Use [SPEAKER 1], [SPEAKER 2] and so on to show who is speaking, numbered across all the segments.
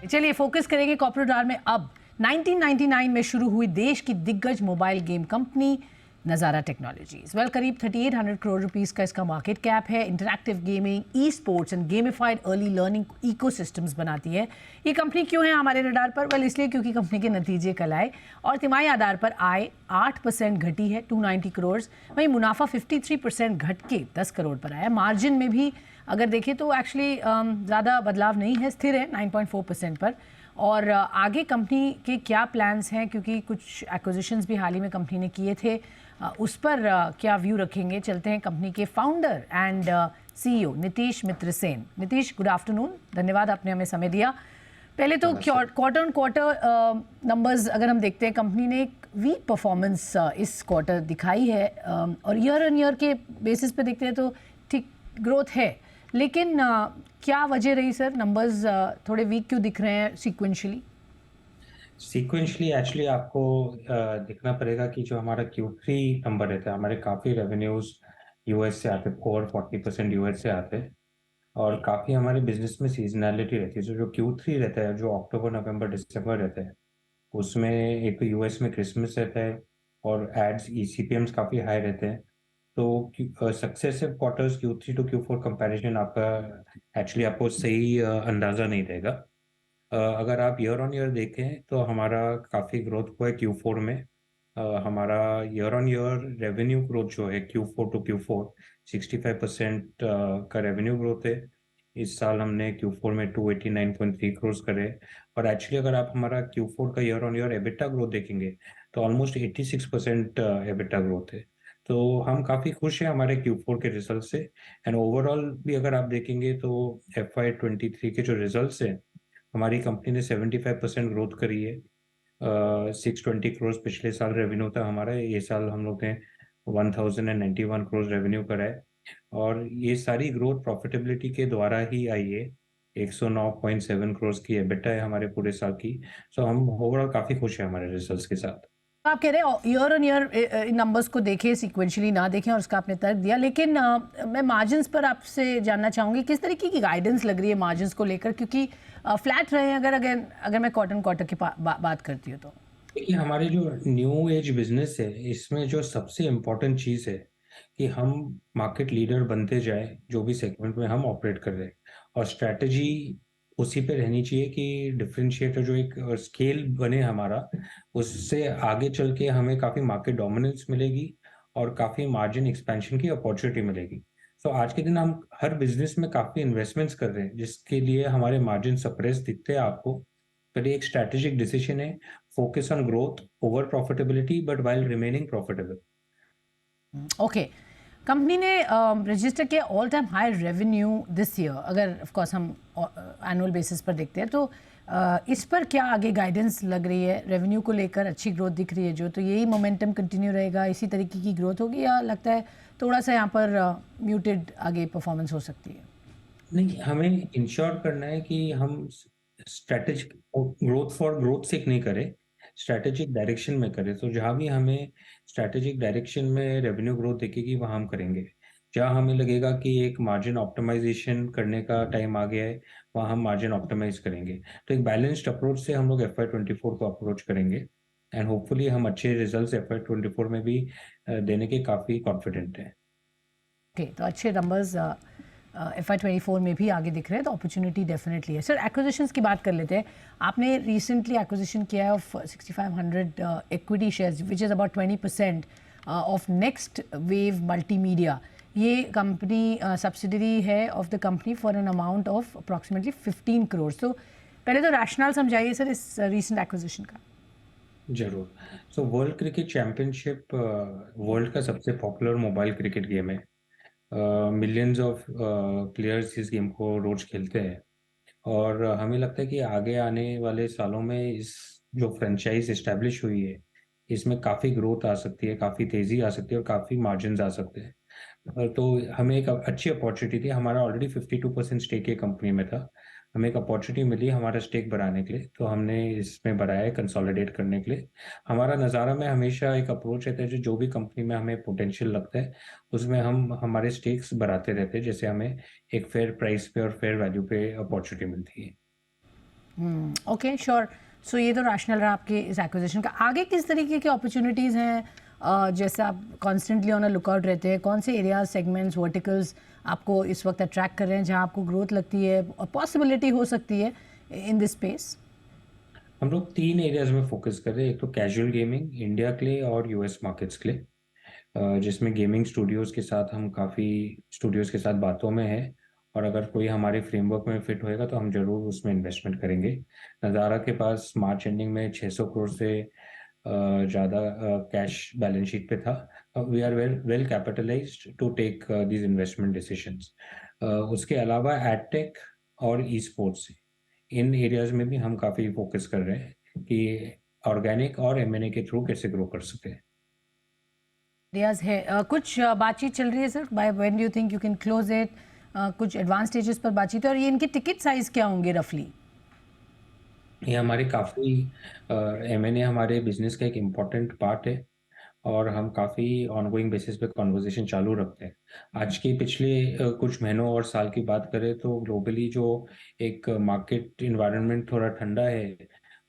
[SPEAKER 1] चलिए फोकस करेंगे corporate are में अब 1999 में शुरू हुई देश की दिग्गज मोबाइल गेम कंपनी नज़ारा टेक्नोलॉजीज। वेल करीब 3800 करोड़ रुपीस का इसका मार्केट कैप है। Interactive gaming, e sports and gamified early learning ecosystems बनाती है। ये कंपनी क्यों है हमारे रडार पर? वेल इसलिए क्योंकि कंपनी के नतीजे कल आए और तिमाही आधार पर आय 8% घटी है 290 करोड़। वहीं मुनाफा 53% घट के 10 करोड़ पर आया। मार्जिन में भी अगर देखें तो एक्चुअली ज़्यादा बदलाव नहीं है, स्थिर है 9.4% पर। और आगे कंपनी के क्या प्लान्स हैं, क्योंकि कुछ एक्विजिशंस भी हाल ही में कंपनी ने किए थे, उस पर क्या व्यू रखेंगे? चलते हैं कंपनी के founder and CEO Nitish Mitra Sen. Nitish, good afternoon, धन्यवाद आपने हमें समय दिया। पहले तो क्वार्टर ऑन क्वार्टर नंबर्स अगर हम देखते हैं, कंपनी ने एक वीक परफॉर्मेंस इस क्वार्टर दिखाई है और ईयर ऑन ईयर के बेसिस पे देखते हैं तो ठीक ग्रोथ है, लेकिन क्या वजह रही सर? नंबर्स थोड़े वीक क्यों दिख रहे हैं सीक्वेंशियली?
[SPEAKER 2] सीक्वेंशली एक्चुअली आपको देखना पड़ेगा कि जो हमारा Q3 नंबर रहता है, हमारे काफ़ी रेवेन्यूज यूएस से आते हैं, ओवर 40% यूएस से आते हैं और काफ़ी हमारे बिजनेस में सीजनैलिटी रहती है। जो Q3 रहता है, जो अक्टूबर नवंबर दिसंबर रहता है, उसमें एक तो यूएस में क्रिसमस रहता है और एड्स ईसीपीएम्स काफ़ी हाई रहते हैं। तो successive quarters Q3 to Q4 comparison आपका एक्चुअली आपको सही अंदाज़ा नहीं देगा। अगर आप ईयर ऑन ईयर देखें तो हमारा काफ़ी ग्रोथ हुआ है Q4 में। हमारा year on year revenue growth जो है Q4 टू Q4 65% का रेवेन्यू ग्रोथ है। इस साल हमने Q4 में 289.3 करोड़ करे और एक्चुअली अगर आप हमारा Q4 का year on year EBITDA growth देखेंगे तो ऑलमोस्ट 86% एबिटा ग्रोथ है। तो हम काफ़ी खुश हैं हमारे Q4 के रिजल्ट से। एंड ओवरऑल भी अगर आप देखेंगे तो FY23 के जो रिजल्ट्स हैं, हमारी कंपनी ने 75% ग्रोथ करी है। 620 करोड़ पिछले साल रेवेन्यू था हमारा, ये साल हम लोग ने 1091 करोड़ रेवेन्यू करा है और ये सारी ग्रोथ प्रॉफिटेबिलिटी के द्वारा ही आई है। 109.7 करोड़ की एबिटा है हमारे पूरे साल की। सो हम ओवरऑल काफ़ी खुश हैं हमारे रिजल्ट्स के साथ।
[SPEAKER 1] आप कह रहे हैं year on year in numbers को देखें, सीक्वेंशियली ना देखें, और उसका आपने तर्क दिया, लेकिन मैं मार्जिन्स पर आपसे जानना चाहूँगी किस तरीके की गाइडेंस लग रही है मार्जिन्स को लेकर, क्योंकि फ्लैट रहे हैं अगर मैं क्वार्टर क्वार्टर की बात करती हूँ तो।
[SPEAKER 2] देखिए, हमारे जो न्यू एज बिजनेस है, इसमें जो सबसे इम्पोर्टेंट चीज़ है कि हम मार्केट लीडर बनते जाए जो भी सेगमेंट में हम ऑपरेट कर रहे हैं, और स्ट्रैटेजी उसी पे रहनी चाहिए कि डिफरेंशिएटर जो एक स्केल बने हमारा, उससे आगे चल के हमें काफ़ी मार्केट डोमिनेंस मिलेगी और काफ़ी मार्जिन एक्सपेंशन की अपॉर्चुनिटी मिलेगी। तो आज के दिन हम हर बिजनेस में काफ़ी इन्वेस्टमेंट्स कर रहे हैं, जिसके लिए हमारे मार्जिन सप्रेस दिखते हैं आपको। पर ये एक स्ट्रैटेजिक डिसीजन है, focus on growth over profitability but while remaining profitable.
[SPEAKER 1] Okay, company ने रजिस्टर किया all time high revenue this year. अगर ऑफ कोर्स हम एनुअल बेसिस पर देखते हैं तो इस पर क्या आगे गाइडेंस लग रही है? रेवेन्यू को लेकर अच्छी ग्रोथ दिख रही है जो, तो यही मोमेंटम कंटिन्यू रहेगा, इसी तरीके की ग्रोथ होगी, या लगता है थोड़ा सा यहाँ पर म्यूटेड आगे परफॉर्मेंस हो सकती है?
[SPEAKER 2] नहीं, हमें इंश्योर करना है कि हम स्ट्रैटेजिक ग्रोथ फॉर ग्रोथ सेक नहीं करें, स्ट्रैटेजिक डायरेक्शन में करें। तो जहाँ भी हमें स्ट्रैटेजिक डायरेक्शन में रेवेन्यू ग्रोथ दिखेगी वहाँ हम करेंगे। जहाँ हमें लगेगा कि एक मार्जिन ऑप्टिमाइजेशन करने का टाइम आ गया है, वहाँ हम मार्जिन ऑप्टिमाइज करेंगे। तो एक बैलेंस्ड अप्रोच से हम लोग FY24 को अप्रोच करेंगे एंड होपफुली हम अच्छे रिजल्ट्स FY24 में भी देने के काफ़ी कॉन्फिडेंट हैं।
[SPEAKER 1] ओके, तो अच्छे नंबर्स FY24 में भी आगे दिख रहे हैं, तो अपॉर्चुनिटी डेफिनेटली है। सर, एक्विजिशंस की बात कर लेते हैं। आपने रिसेंटली एक्विजिशन किया है of 6500 equity shares which is about 20% of next wave multimedia. ये कंपनी सब्सिडरी है of the company for an amount of approximately 15 crore. तो पहले तो रैशनल समझाइए सर इस रिसेंट एक्विजिशन का।
[SPEAKER 2] जरूर। So world cricket championship world का सबसे पॉपुलर मोबाइल क्रिकेट गेम है। मिलियंस ऑफ प्लेयर्स इस गेम को रोज खेलते हैं और हमें लगता है कि आगे आने वाले सालों में इस जो फ्रेंचाइज इस्टेब्लिश हुई है, इसमें काफ़ी ग्रोथ आ सकती है, काफ़ी तेज़ी आ सकती है और काफ़ी मार्जिन आ सकते हैं। तो हमें एक अच्छी अपॉर्चुनिटी थी, हमारा ऑलरेडी 52% स्टेक ये कंपनी में था। हमें एक अपॉर्चुनिटी मिली हमारा स्टेक बढ़ाने के लिए, तो हमने इसमें बढ़ाया है कंसोलिडेट करने के लिए। हमारा नज़ारा में हमेशा एक अप्रोच रहता है, जो भी कंपनी में हमें पोटेंशियल लगता है उसमें हम हमारे स्टेक्स बढ़ाते रहते हैं, जैसे हमें एक फेयर प्राइस पे और फेयर वैल्यू पे अपॉर्चुनिटी मिलती है।
[SPEAKER 1] Okay, sure. सो ये तो रैशनल रहा आपके इस एक्विजिशन का। आगे किस तरीके की अपॉर्चुनिटीज़ हैं, जैसे आप कॉन्स्टेंटली ऑन अ लुकआउट रहते हैं, कौन से एरियाज, सेगमेंट्स, वर्टिकल्स आपको इस वक्त अट्रैक्ट कर रहे हैं, जहां आपको ग्रोथ लगती है और पॉसिबिलिटी हो सकती है इन दिस स्पेस?
[SPEAKER 2] हम लोग 3 एरियाज़ में फ़ोकस कर रहे हैं। एक तो कैजुअल गेमिंग इंडिया के लिए और यूएस मार्केट्स के लिए, जिसमें गेमिंग स्टूडियोज़ के साथ हम काफ़ी स्टूडियोज़ के साथ बातों में हैं, और अगर कोई हमारे फ्रेमवर्क में फिट होएगा तो हम ज़रूर उसमें इन्वेस्टमेंट करेंगे। नज़ारा के पास मार्च एंडिंग में 600 करोड़ से ज़्यादा कैश बैलेंस शीट पे था। We are well capitalized to take these investment decisions. उसके अलावा एडटेक और ई-स्पोर्ट्स, इन एरियाज़ में भी हम काफ़ी फ़ोकस कर रहे हैं कि ऑर्गेनिक और एम&ए के थ्रू कैसे ग्रो कर सकें।
[SPEAKER 1] एरियाज है, कुछ बातचीत चल रही है sir? By when do you think you can close it? कुछ एडवांस स्टेजेस पर बातचीत है, और ये इनके टिकट साइज क्या होंगे रफली?
[SPEAKER 2] ये हमारे काफ़ी एम&ए हमारे बिज़नेस का एक इम्पॉर्टेंट पार्ट है, और हम काफ़ी ऑनगोइंग बेसिस पे कन्वर्सेशन चालू रखते हैं। आज के पिछले कुछ महीनों और साल की बात करें तो ग्लोबली जो एक मार्केट इन्वायरमेंट थोड़ा ठंडा है,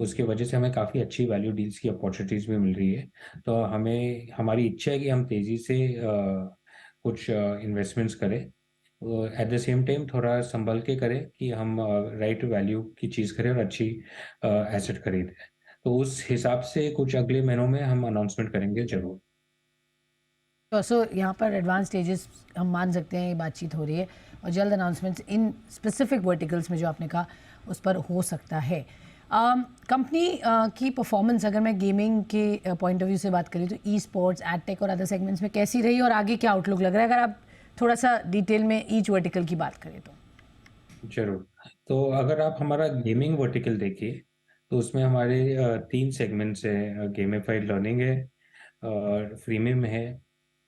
[SPEAKER 2] उसकी वजह से हमें काफ़ी अच्छी वैल्यू डील्स की अपॉर्चुनिटीज़ भी मिल रही है। तो हमें हमारी इच्छा है कि हम तेज़ी से कुछ इन्वेस्टमेंट्स करें। एट द सेम टाइम थोड़ा संभल के करें कि हम राइट वैल्यू की चीज़ करें और अच्छी एसेट खरीदें। तो उस हिसाब से कुछ अगले महीनों में हम अनाउंसमेंट करेंगे ज़रूर।
[SPEAKER 1] तो सो यहाँ पर एडवांस स्टेजेस हम मान सकते हैं, ये बातचीत हो रही है, और जल्द अनाउंसमेंट्स इन स्पेसिफिक वर्टिकल्स में जो आपने कहा उस पर हो सकता है। कंपनी की परफॉर्मेंस, अगर मैं गेमिंग के पॉइंट ऑफ व्यू से बात करें, तो ई स्पोर्ट्स, एडटेक और अदर सेगमेंट्स में कैसी रही, और आगे क्या आउटलुक लग रहा है, अगर आप थोड़ा सा डिटेल में ईच वर्टिकल की बात करें तो?
[SPEAKER 2] ज़रूर। तो अगर आप हमारा गेमिंग वर्टिकल देखिए, तो उसमें हमारे 3 सेगमेंट्स हैं। गेमिफाइड लर्निंग है, फ्रीमियम है,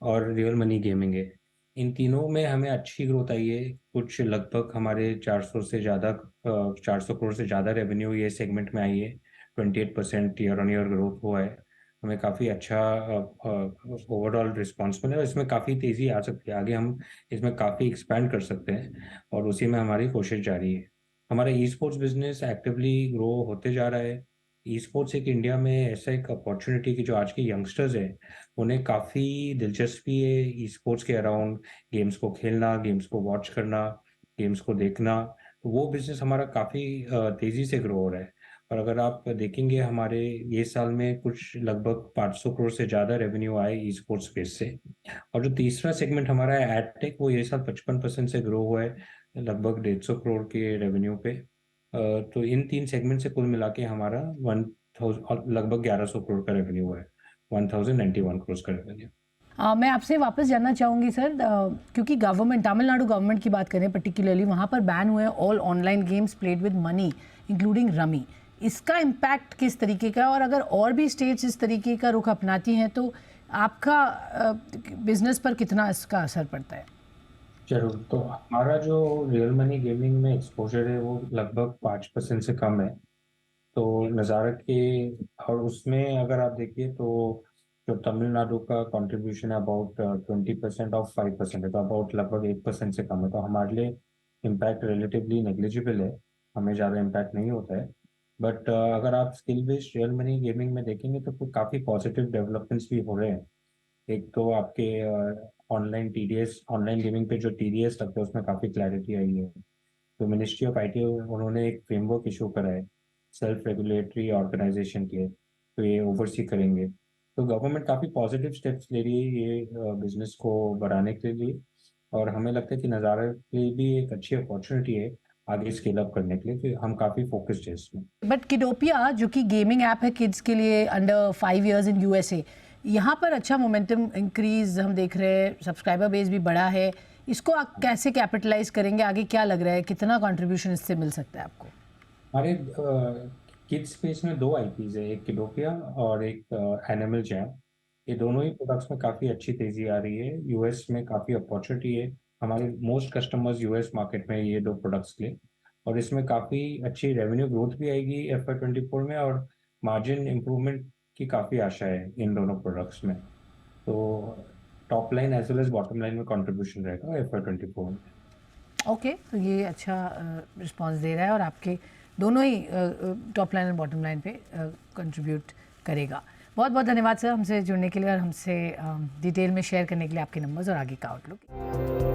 [SPEAKER 2] और रियल मनी गेमिंग है। इन तीनों में हमें अच्छी ग्रोथ आई है। कुछ लगभग हमारे 400 करोड़ से ज़्यादा रेवेन्यू ये सेगमेंट में आई है। 28% ईयर ऑन ईयर ग्रोथ हुआ है। हमें काफ़ी अच्छा ओवरऑल रिस्पॉन्स मिला है, और इसमें काफ़ी तेज़ी आ सकती है। आगे हम इसमें काफ़ी एक्सपैंड कर सकते हैं, और उसी में हमारी कोशिश जारी है। हमारा e sports business actively grow होते जा रहा है। ई स्पोर्ट्स एक इंडिया में ऐसा एक अपॉर्चुनिटी कि जो आज के यंगस्टर्स हैं, उन्हें काफ़ी दिलचस्पी है ई स्पोर्ट्स के अराउंड, गेम्स को खेलना, गेम्स को वॉच करना, गेम्स को देखना। तो वो बिजनेस हमारा काफ़ी तेज़ी से ग्रो हो रहा है। और अगर आप देखेंगे, हमारे ये साल में कुछ लगभग 500 करोड़ से ज़्यादा रेवेन्यू आए ई स्पोर्ट्स स्पेस से। और जो तीसरा सेगमेंट हमारा है एडटेक, वो ये साल 55% से ग्रो हुआ है, लगभग 150 करोड़ के रेवेन्यू पे। तो इन 3 सेगमेंट से कुल मिला के हमारा 1000 लगभग 1100 करोड़ का रेवेन्यू है, 1091 करोड़ का रेवेन्यू।
[SPEAKER 1] मैं आपसे वापस जानना चाहूँगी सर, क्योंकि गवर्नमेंट, तमिलनाडु गवर्नमेंट की बात करें पर्टिकुलरली, वहाँ पर बैन हुए हैं all online games played with money including rummy. इसका इम्पैक्ट किस तरीके का है, और अगर और भी स्टेट्स इस तरीके का रुख अपनाती हैं तो आपका बिजनेस पर कितना इसका असर पड़ता है?
[SPEAKER 2] ज़रूर। तो हमारा जो रियल मनी गेमिंग में एक्सपोज़र है, वो लगभग 5% से कम है। तो नज़ारा के, और उसमें अगर आप देखिए तो जो तमिलनाडु का कंट्रीब्यूशन है अबाउट 20% ऑफ 5% है, तो अबाउट लगभग 1% से कम है। तो हमारे लिए इम्पैक्ट रिलेटिवली नेग्लिजिबल है, हमें ज़्यादा इम्पैक्ट नहीं होता है। बट अगर आप skill based real money gaming में देखेंगे तो काफ़ी पॉजिटिव डेवलपमेंट्स भी हो रहे हैं। एक तो आपके ऑनलाइन टीडीएस, ऑनलाइन गेमिंग पे जो टीडीएस लगता है, उसमें काफ़ी क्लैरिटी आई है। तो मिनिस्ट्री ऑफ आईटी, उन्होंने एक फ्रेमवर्क इशू करा है सेल्फ रेगुलेटरी ऑर्गेनाइजेशन के, तो ये ओवरसी करेंगे। तो गवर्नमेंट काफ़ी पॉजिटिव स्टेप्स ले रही है ये बिजनेस को बढ़ाने के लिए, और हमें लगता है कि नज़ारा के लिए भी एक अच्छी अपॉर्चुनिटी है आगे स्केल अप करने के लिए, तो हम काफ़ी फोकस्ड है इसमें।
[SPEAKER 1] बट किडोपिया, जो कि गेमिंग ऐप है किड्स के लिए अंडर 5 इयर्स इन यूएसए, यहाँ पर अच्छा मोमेंटम इंक्रीज हम देख रहे हैं, सब्सक्राइबर बेस भी बड़ा है। इसको आप कैसे कैपिटलाइज करेंगे, आगे क्या लग रहा है, कितना कंट्रीब्यूशन इससे मिल सकता है आपको?
[SPEAKER 2] हमारे किड्स स्पेस में 2 आईपीज है, एक किडोपिया और एक एनिमल जैम। ये दोनों ही प्रोडक्ट्स में काफ़ी अच्छी तेज़ी आ रही है। यूएस में काफ़ी अपॉर्चुनिटी है, हमारे मोस्ट कस्टमर्स यूएस मार्केट में ये 2 प्रोडक्ट्स के लिए। और इसमें काफ़ी अच्छी रेवेन्यू ग्रोथ भी आएगी FY 24 में, और मार्जिन इम्प्रूवमेंट की काफ़ी आशा है इन दोनों प्रोडक्ट्स में। तो top line as well as bottom line में कंट्रीब्यूशन रहेगा FY 24 में।
[SPEAKER 1] ओके, तो ये अच्छा रिस्पांस दे रहा है, और आपके दोनों ही टॉप लाइन और बॉटम लाइन पे कंट्रीब्यूट करेगा। बहुत बहुत धन्यवाद सर हमसे जुड़ने के लिए और हमसे डिटेल में शेयर करने के लिए आपके नंबर्स और आगे का आउटलुक।